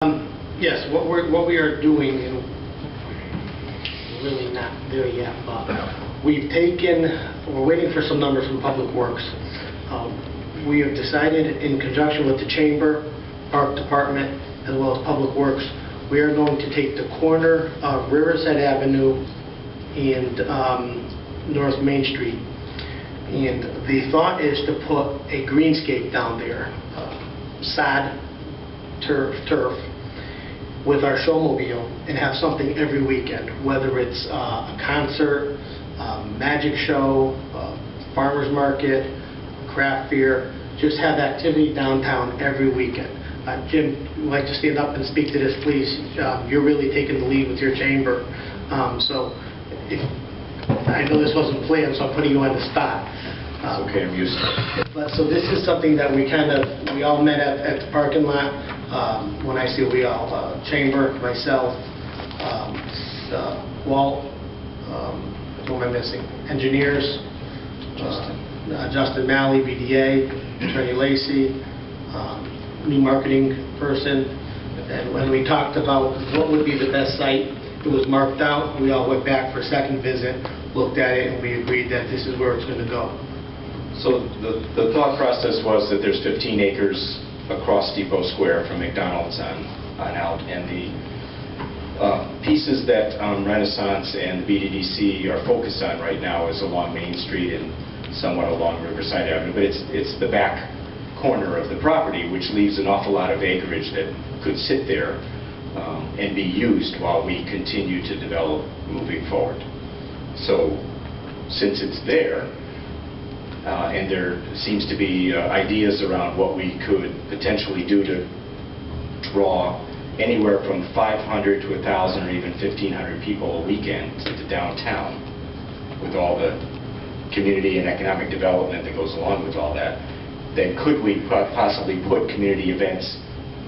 Yes, what we are doing, and we're really not there yet, but we're waiting for some numbers from Public Works. We have decided, in conjunction with the Chamber, Park Department, as well as Public Works, we are going to take the corner of Riverside Avenue and North Main Street, and the thought is to put a greenscape down there, sod, turf, with our showmobile, and have something every weekend, whether it's a concert, magic show, farmer's market, craft fair. Just have activity downtown every weekend. Jim, would you like to stand up and speak to this, please? You're really taking the lead with your chamber. So I know this wasn't planned, so I'm putting you on the spot. It's okay, I'm used to it. But so this is something that we all met at the parking lot. When I say we all, Chamber, myself, Walt, who am I missing? Engineers, Justin Malley, BDA, Attorney Lacey, new marketing person. And when we talked about what would be the best site, it was marked out. We all went back for a second visit, looked at it, and we agreed that this is where it's going to go. So the thought process was that there's 15 acres across Depot Square from McDonald's on out, and the pieces that Renaissance and BDDC are focused on right now is along Main Street and somewhat along Riverside Avenue, but it's the back corner of the property, which leaves an awful lot of acreage that could sit there and be used while we continue to develop moving forward. So since it's there, and there seems to be ideas around what we could potentially do to draw anywhere from 500 to 1,000 or even 1,500 people a weekend to downtown, with all the community and economic development that goes along with all that, then could we possibly put community events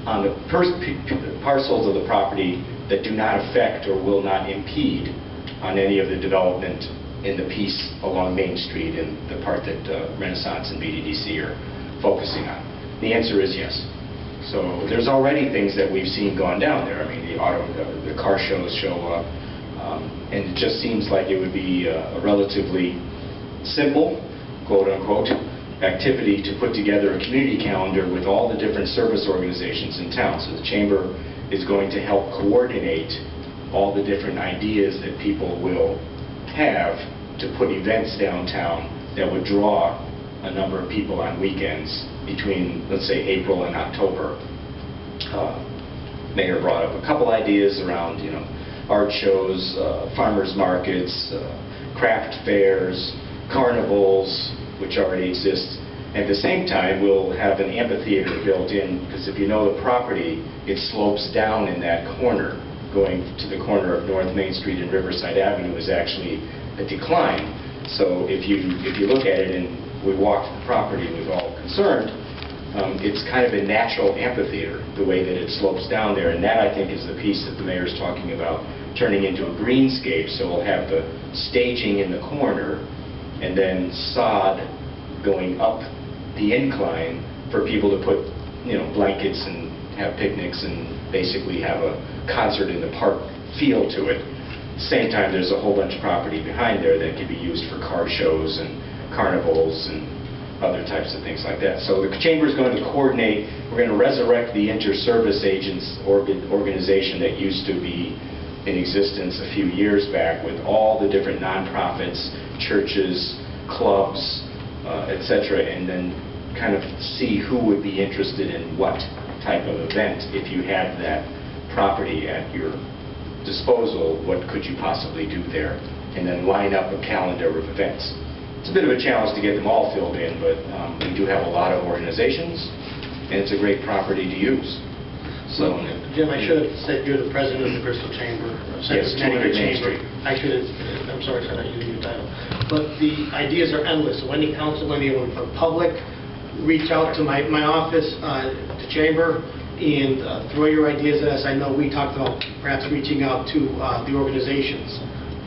on the parcels of the property that do not affect or will not impede on any of the development in the piece along Main Street and the part that Renaissance and BDDC are focusing on? The answer is yes. So there's already things that we've seen gone down there. I mean, the car shows show up, and it just seems like it would be a relatively simple, quote unquote, activity to put together a community calendar with all the different service organizations in town. So the Chamber is going to help coordinate all the different ideas that people will have to put events downtown that would draw a number of people on weekends between, let's say, April and October. Mayor brought up a couple ideas around, art shows, farmers markets, craft fairs, carnivals, which already exist. At the same time, we'll have an amphitheater built in, because if you know the property, it slopes down in that corner. Going to the corner of North Main Street and Riverside Avenue is actually a decline. So if you look at it, and we walked the property and we've all concerned, it's kind of a natural amphitheater, the way that it slopes down there. And that, I think, is the piece that the mayor's talking about turning into a greenscape. So we'll have the staging in the corner and then sod going up the incline for people to put, blankets and have picnics and basically have a concert in the park feel to it. At the same time, there's a whole bunch of property behind there that can be used for car shows and carnivals and other types of things like that. So the Chamber is going to coordinate. We're going to resurrect the inter-service agents organization that used to be in existence a few years back, with all the different nonprofits, churches, clubs, etc., and then kind of see who would be interested in what type of event. If you have that property at your disposal, what could you possibly do there? And then line up a calendar of events. It's a bit of a challenge to get them all filled in, but we do have a lot of organizations, and it's a great property to use. So, Jim, I should have said you're the president of the Bristol Chamber. Yes, 200 Main Street. I should have, I'm sorry for not using your title. But the ideas are endless. So any council, anyone from public, reach out to my office, the Chamber, and throw your ideas at us. I know we talked about perhaps reaching out to the organizations,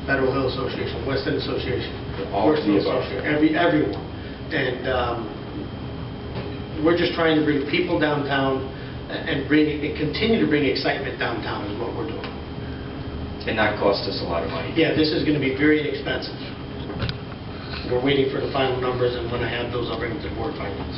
Federal Hill Association, West End Association, Bristol Association, everyone. And we're just trying to bring people downtown and continue to bring excitement downtown is what we're doing. And not cost us a lot of money. Yeah, this is going to be very inexpensive. We're waiting for the final numbers, and when I have those, I'll bring them to board finance.